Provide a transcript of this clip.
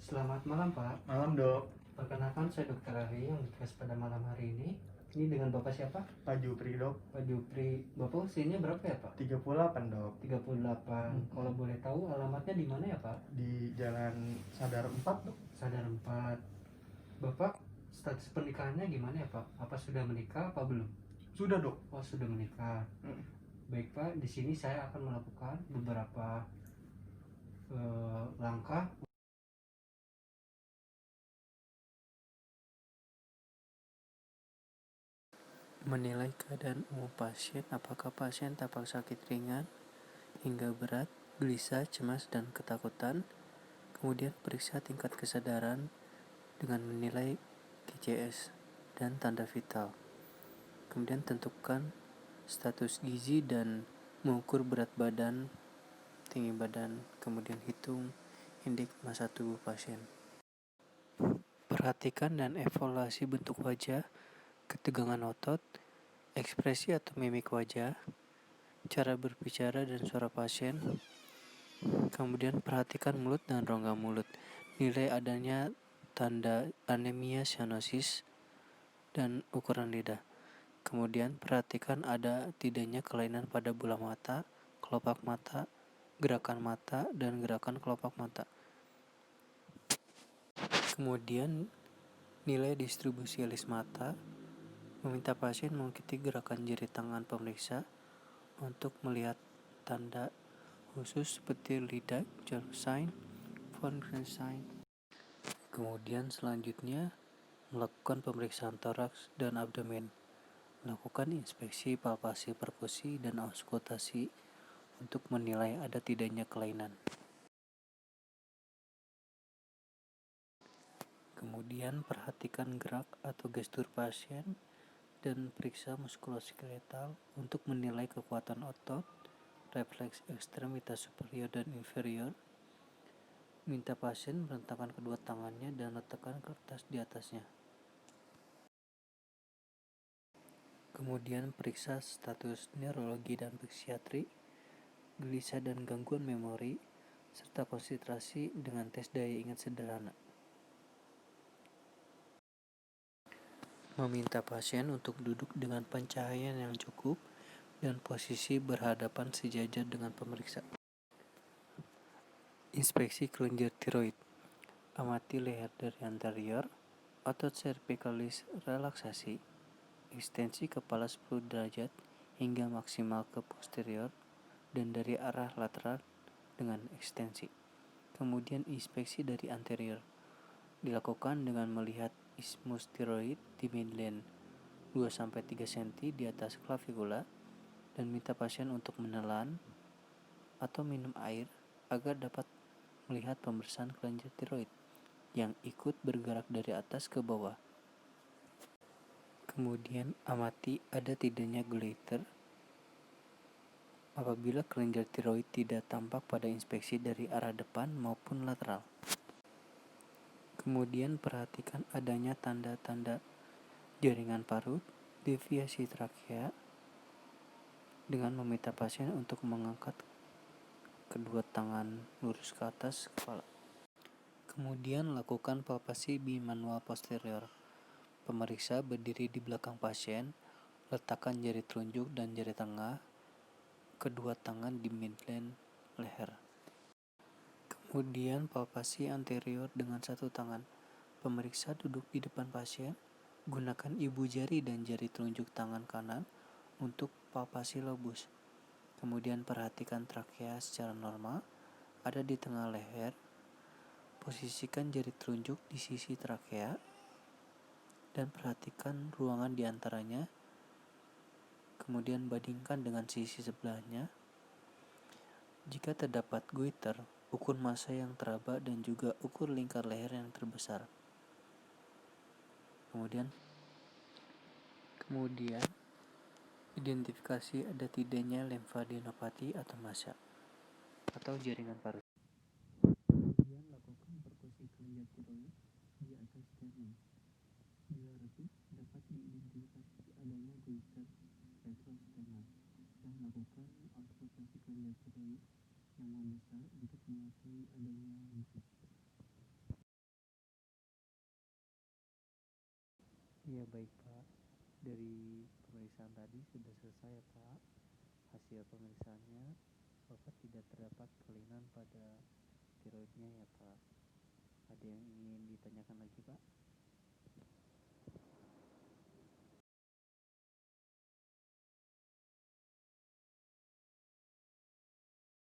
Selamat malam, Pak. Malam, Dok. Perkenalkan, saya Dr. Ari yang bertugas pada malam hari ini. Ini dengan Bapak siapa? Pak Jupri, Dok. Pak Jupri. Bapak usianya berapa ya, Pak? 38, Dok. 38. Kalau boleh tahu alamatnya di mana ya, Pak? Di Jalan Sadar 4, Dok. Sadar 4. Bapak status pernikahannya gimana ya, Pak? Apa sudah menikah apa belum? Sudah, Dok. Oh, sudah menikah. Baik, Pak. Di sini saya akan melakukan beberapa langkah menilai keadaan umum pasien, apakah pasien tampak sakit ringan hingga berat, gelisah, cemas, dan ketakutan. Kemudian periksa tingkat kesadaran dengan menilai GCS dan tanda vital. Kemudian tentukan status gizi dan mengukur berat badan, tinggi badan. Kemudian hitung indeks massa tubuh pasien. Perhatikan dan evaluasi bentuk wajah, ketegangan otot, ekspresi atau mimik wajah, cara berbicara dan suara pasien. Kemudian perhatikan mulut dan rongga mulut. Nilai adanya tanda anemia cyanosis dan ukuran lidah. Kemudian perhatikan ada tidaknya kelainan pada bola mata, kelopak mata, gerakan mata, dan gerakan kelopak mata. Kemudian nilai distribusi alis mata. Meminta pasien mengikuti gerakan jari tangan pemeriksa untuk melihat tanda khusus seperti lidah, jaw sign, von sign. Kemudian selanjutnya melakukan pemeriksaan toraks dan abdomen, melakukan inspeksi, palpasi, perkusi, dan auskultasi untuk menilai ada tidaknya kelainan. Kemudian perhatikan gerak atau gestur pasien dan periksa muskuloskeletal untuk menilai kekuatan otot, refleks ekstremitas superior dan inferior. Minta pasien merentangkan kedua tangannya dan letakkan kertas di atasnya. Kemudian periksa status neurologi dan psikiatri, gelisah dan gangguan memori, serta konsentrasi dengan tes daya ingat sederhana. Meminta pasien untuk duduk dengan pencahayaan yang cukup dan posisi berhadapan sejajar dengan pemeriksa. Inspeksi kelenjar tiroid. Amati leher dari anterior, otot cervicalis relaksasi, ekstensi kepala 10 derajat hingga maksimal ke posterior dan dari arah lateral dengan ekstensi. Kemudian inspeksi dari anterior dilakukan dengan melihat isthmus tiroid di midline 2-3 cm di atas klavikula dan minta pasien untuk menelan atau minum air agar dapat melihat pemeriksaan kelenjar tiroid yang ikut bergerak dari atas ke bawah. Kemudian amati ada tidaknya goiter apabila kelenjar tiroid tidak tampak pada inspeksi dari arah depan maupun lateral. Kemudian perhatikan adanya tanda-tanda jaringan parut, deviasi trakea, dengan meminta pasien untuk mengangkat kedua tangan lurus ke atas kepala. Kemudian lakukan palpasi bimanual posterior. Pemeriksa berdiri di belakang pasien, letakkan jari telunjuk dan jari tengah kedua tangan di midline leher. Kemudian palpasi anterior dengan satu tangan. Pemeriksa duduk di depan pasien, gunakan ibu jari dan jari telunjuk tangan kanan untuk palpasi lobus. Kemudian perhatikan trakea secara normal, ada di tengah leher. Posisikan jari telunjuk di sisi trakea dan perhatikan ruangan di antaranya. Kemudian bandingkan dengan sisi sebelahnya. Jika terdapat goiter, ukur massa yang teraba dan juga ukur lingkar leher yang terbesar. Kemudian identifikasi ada tidaknya limfadenopati atau massa atau jaringan parut. Kemudian lakukan perkusi kelenjar tiroid di atas sternum. Bila redup dapat diidentifikasi adanya goiter retrosternal dan lakukan auskultasi kelenjar tiroid yang membesar untuk mengetahui adanya lymphus. Iya baik Pak, dari pemeriksaan tadi sudah selesai ya Pak. Hasil pemeriksaannya, Bapak tidak terdapat kelainan pada tiroidnya ya Pak. Ada yang ingin ditanyakan lagi Pak?